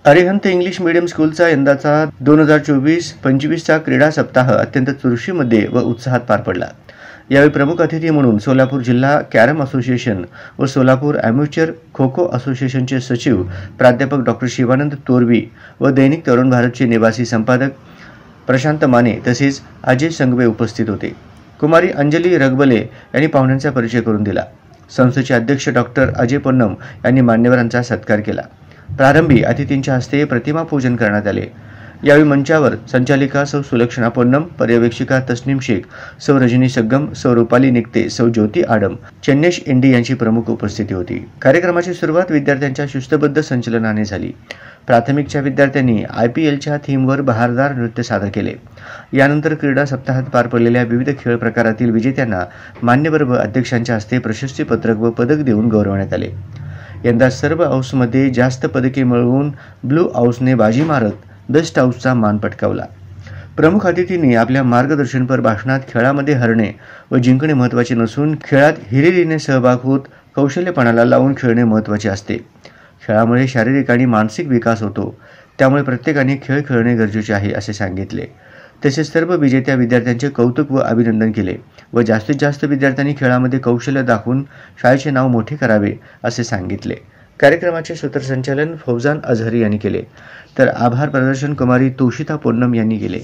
Arihant English medium स्कूलचा यंदाचा 2024-25चा क्रीडा सप्ताह अत्यंत चुरशीमध्ये व उत्साहात पार पडला। यावेळी प्रमुख अतिथी म्हणून सोलापूर जिल्हा कॅरम असोसिएशन व सोलापूर ॲम्युचर खो खो असोसिएशनचे सचिव प्राध्यापक डॉ. शिवानंद तोरवी व दैनिक तरुण भारतचे निवासी संपादक प्रशांत माने तसेच अजय संघवे उपस्थित होते। कुमारी अंजली रगबले यांनी पाहुण्यांचा परिचय करून दिला। संस्थेचे अध्यक्ष डॉ. अजय पोन्नम यांनी मान्यवरांचा सत्कार केला। प्रारंभी अतिथींच्या हस्ते प्रतिमा पूजन करण्यात आले। यावेळी मंचावर संचालिका सौ सुलक्षणा पोन्नम, पर्यवेक्षिका तस्नीम शेख, सौ रजनी सग्गम, सौ रूपाली निकते, सौ ज्योती आडम, चन्नेश इंडी यांची प्रमुख उपस्थिती होती। कार्यक्रमाची सुरुवात विद्यार्थ्यांच्या शिस्तबद्ध संचलनाने झाली। प्राथमिकच्या विद्यार्थ्यांनी IPLच्या थीमवर बहारदार नृत्य सादर केले। यानंतर क्रीडा सप्ताहात पार पडलेल्या विविध खेळ प्रकारातील विजेत्यांना मान्यवर व अध्यक्षांच्या हस्ते प्रशस्तीपत्रक व पदक देऊन गौरवण्यात आले। यंदा सर्व हाऊसमध्ये जास्त पदके मिळवून ब्लू हाऊसने बाजी मारत बेस्ट हाऊसचा मान पटकावला। प्रमुख अतिथींनी आपल्या मार्गदर्शनपर भाषणात खेळामध्ये हरणे व जिंकणे महत्त्वाचे नसून खेळात हिरिरीने सहभाग होत कौशल्यपणाला लावून खेळणे महत्त्वाचे असते। खेळामुळे शारीरिक आणि मानसिक विकास होतो, त्यामुळे प्रत्येकाने खेळ खेळणे गरजेचे आहे असे सांगितले। तसेच सर्व विजेत्या विद्यार्थ्यांचे कौतुक व अभिनंदन केले व जास्तीत जास्त विद्यार्थ्यांनी खेळामध्ये कौशल्य दाखवून शाळेचे नाव मोठे करावे असे सांगितले। कार्यक्रमाचे सूत्रसंचालन फौजान अझहरी यांनी केले, तर आभार प्रदर्शन कुमारी तोशिता पोन्नम यांनी केले।